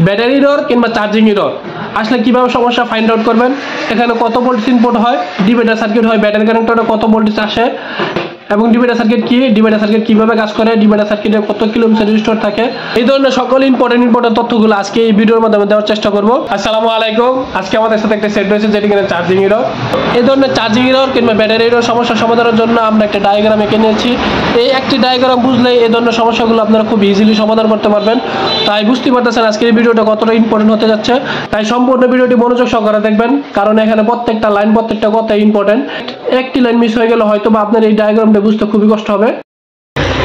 Battery error কিংবা charging error আসলে কিভাবে সমস্যা ফাইন্ড আউট করবেন, এখানে কত ভোল্টেজ ইনপুট হয়, ডিভাইডার সার্কিট হয়, ব্যাটারি কানেক্টরে কত ভোল্টেজ আসে এবং ডিভাইডার সার্কিট কি, ডিভাইডার সার্কিট কিভাবে কাজ করে, ডিভাইডার সার্কিটে কত কিলো ওহম রেজিস্টর থাকে, এই ধরনের সকল ইম্পর্টেন্ট তথ্যগুলো আজকে এই ভিডিওর মাধ্যমে দেওয়ার চেষ্টা করব। আসসালামু আলাইকুম। আজকে আমাদের সাথে একটা সেট রয়েছে যেটি কিনা চার্জিং এরর। এই ধরনের চার্জিং এরর কিংবা ব্যাটারি এরর সমস্যা সমাধানের জন্য আমরা একটা ডায়াগ্রাম এঁকে নিয়েছি। এই একটি ডায়াগ্রাম বুঝলে এই ধরনের সমস্যাগুলো আপনারা খুব ইজিলি সমাধান করতে পারবেন। তাই বুঝতে পারতেছেন আজকের এই ভিডিওটা কতটা ইম্পর্টেন্ট হতে যাচ্ছে। তাই সম্পূর্ণ ভিডিওটি মনোযোগ সহকারে দেখবেন, কারণ এখানে প্রত্যেকটা লাইন প্রত্যেকটা কথা ইম্পর্টেন্ট। একটি লাইন মিস হয়ে গেলে হয়তো বা আপনার এই ডায়াগ্রামটা বুঝতে খুবই কষ্ট হবে।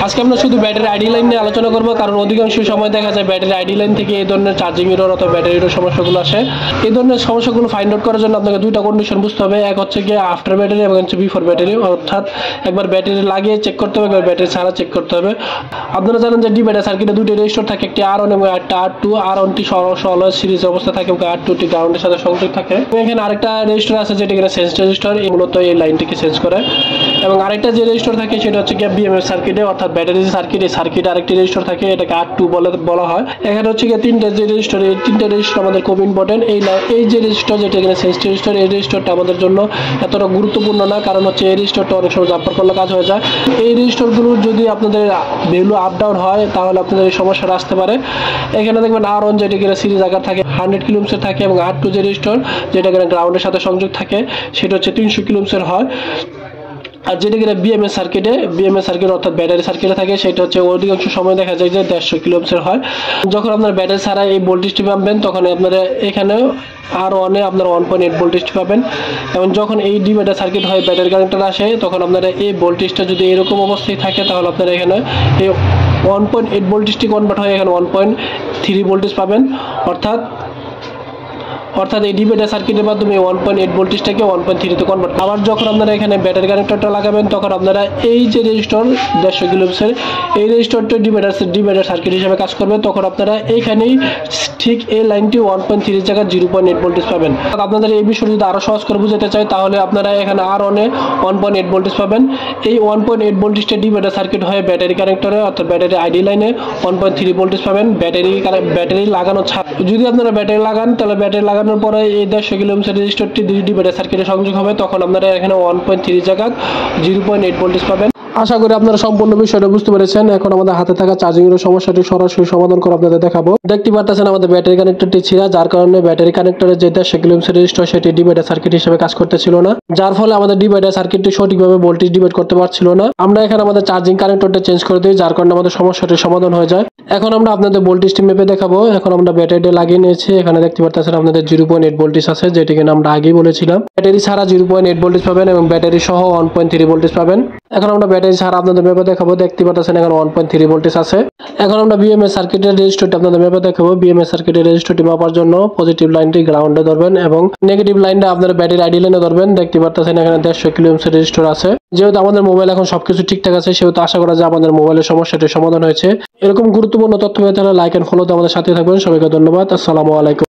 আজকে আমরা শুধু ব্যাটারি আইডি লাইন নিয়ে আলোচনা করবো, কারণ অধিকাংশ সময় দেখা যায় ব্যাটারি আইডি লাইন থেকে এই ধরনের চার্জিং এরর অথবা ব্যাটারি এরর সমস্যাগুলো আসে। এই ধরনের সমস্যাগুলো ফাইন্ড আউট করার জন্য আপনাকে দুইটা কন্ডিশন বুঝতে হবে। এক হচ্ছে গিয়ে আফটার ব্যাটারি এবং হচ্ছে বিফোর ব্যাটারি, অর্থাৎ একবার ব্যাটারি লাগিয়ে চেক করতে হবে, একবার ব্যাটারি ছাড়া চেক করতে হবে। আপনারা জানেন যে ডিভাইডার সার্কিটে দুটি রেজিস্টার থাকে, একটি R1 এবং একটা R2। R1টি অলওয়েজ সিরিজ অবস্থা থাকে এবং R2টি গ্রাউন্ডের সাথে সংযোগ থাকে। এখানে আরেকটা রেজিস্টার আছে যেটি কিনা সেন্স রেজিস্টার, এই মূলত এই লাইনটিকে সেন্স করে। এবং আরেকটা যে রেজিস্টার থাকে সেটা হচ্ছে গিয়ে BMS সার্কিটে, অর্থাৎ ব্যাটারি সার্কিট। এই সার্কিটে আরেকটি রেজিস্টার থাকে, এটাকে R2 বলা হয়। এখানে হচ্ছে গিয়ে তিনটা যে রেজিস্টার, এই তিনটা রেজিস্টার আমাদের খুব ইম্পর্টেন্ট। এই যে রেজিস্টার যেটা এখানে সেন্স রেজিস্টার, এই রেজিস্টারটা আমাদের জন্য এতটা গুরুত্বপূর্ণ না, কারণ হচ্ছে এই রেজিস্টারটা অনেক সময় জাম্পার করলে কাজ হয়ে যায়। এই রেজিস্টারগুলোর যদি আপনাদের ভ্যালু আপ ডাউন হয় তাহলে আপনাদের এই সমস্যাটা আসতে পারে। এখানে দেখবেন R1 যেটা কিনা সিরিজ আকার থাকে 100 কিলো ওহমের থাকে, এবং R2 যে রেজিস্টার যেটা কিনা গ্রাউন্ডের সাথে সংযোগ থাকে সেটা হচ্ছে 300 কিলো ওহমের হয়। আর যেটা কিনা BMS সার্কিট অর্থাৎ ব্যাটারি সার্কিটে থাকে সেটা হচ্ছে অধিকাংশ সময় দেখা যায় যে 150 কিলো ওহমের হয়। যখন আপনার ব্যাটারি ছাড়া এই ভোল্টেজটি পাবেন তখন আপনারা এখানে R1 এ আপনারা 1.8 ভোল্টেজটি পাবেন, এবং যখন এই ডিভাইডার সার্কিট হয় ব্যাটারি কানেক্টর আসে তখন আপনারা এই ভোল্টেজটা যদি এরকম অবস্থায় থাকে তাহলে আপনারা এখানে এই 1.8 ভোল্টেজটি কনভার্ট হয় এখানে 1.3 ভোল্টেজ পাবেন। অর্থাৎ এই ডিভাইডার সার্কিটের মাধ্যমে 1.8 ভোল্টেজটাকে 1.3 তে কনভার্ট। আবার যখন আপনারা এখানে ব্যাটারি কানেক্টরটা লাগাবেন তখন আপনারা এই যে রেজিস্টার 150 কিলো ওহমের, এই রেজিস্টারটা ডিভাইডার সার্কিট হিসেবে কাজ করবে। তখন আপনারা এইখানেই ঠিক এই লাইনটি 1.3 এর জায়গায় 0.8 ভোল্টেজ পাবেন। আপনাদের এই বিষয়টি যদি আরো সহজ করে বুঝাতে চাই তাহলে আপনারা এখানে R1 এ 1.8 ভোল্টেজ পাবেন। এই 1.8 ভোল্টেজটা ডিভাইডার সার্কিট হয়ে ব্যাটারি কানেক্টরে অর্থাৎ ব্যাটারি আইডি লাইনে 1.3 ভোল্টেজ পাবেন ব্যাটারি লাগানো ছাড়া। যদি আপনারা ব্যাটারি লাগান তাহলে ব্যাটারি লাগানোর পরে এই 150 কিলো ওহমের রেজিস্টারটি দুই ডিভাইডার সার্কিটে সংযোগ হবে, তখন আপনারা এখানে 1.3 জায়গায় 0.8 ভোল্টেজ পাবেন। আশা করি আপনারা সম্পূর্ণ বিষয়টা বুঝতে পেরেছেন। এখন আমাদের হাতে থাকা চার্জিং এর সমস্যাটি সরাসরি সমাধান করে আপনাদের দেখাবো। দেখতে পাচ্ছেন আমাদের ব্যাটারি কানেক্টরটি ছিঁড়া, যার কারণে ব্যাটারি কানেক্টরের যে 150 কিলো ওহমের রেজিস্টার সেটি ডিভাইডার সার্কিট হিসেবে কাজ করতেছিল না, যার ফলে আমাদের ডিভাইডার সার্কিটটি সঠিকভাবে ভোল্টেজ ডিভাইড করতে পারছিল না। আমরা এখানে আমাদের চার্জিং কানেক্টরটা চেঞ্জ করে দিই, যার কারণে আমাদের সমস্যাটির সমাধান হয়ে যায়। এখন আমরা আপনাদের ভোল্টেজটি মেপে দেখাবো। এখন আমরা ব্যাটারিটা লাগিয়ে নিয়েছি, এখানে দেখতে পাচ্ছেন আপনাদের 0.8 ভোল্টেজ আছে, যেটি কিনা আমরা আগেই বলেছিলাম। ব্যাটারি ছাড়া 0.8 ভোল্টেজ পাবেন এবং ব্যাটারি সহ 1.3 ভোল্টেজ পাবেন। এখন আমরা ব্যাটারি ছাড়া আপনাদের মেপে দেখাবো। দেখতে পাচ্ছেন এখানে 1.3 ভোল্টেজ আছে। এখন আমরা BMS সার্কিটের রেজিস্টারটি আপনাদের মেপে দেখাবো। BMS সার্কিটের রেজিস্টারটি মাপার জন্য পজিটিভ লাইনটি গ্রাউন্ডে ধরবেন এবং নেগেটিভ লাইনটা আপনারা ব্যাটারি আইডি লাইনে ধরবেন। দেখতে পাচ্ছেন এখানে 150 কিলো ওহমের রেজিস্টার আছে। যেহেতু আমাদের মোবাইল এখন সবকিছু ঠিকঠাক আছে সেহেতু আশা করা যায় আমাদের মোবাইলের সমস্যাটির সমাধান হয়েছে। এরকম গুরুত্বপূর্ণ তথ্য পেতে হলে লাইক এন্ড ফলোতে আমাদের সাথে থাকবেন। সবাইকে ধন্যবাদ। আসসালামু আলাইকুম।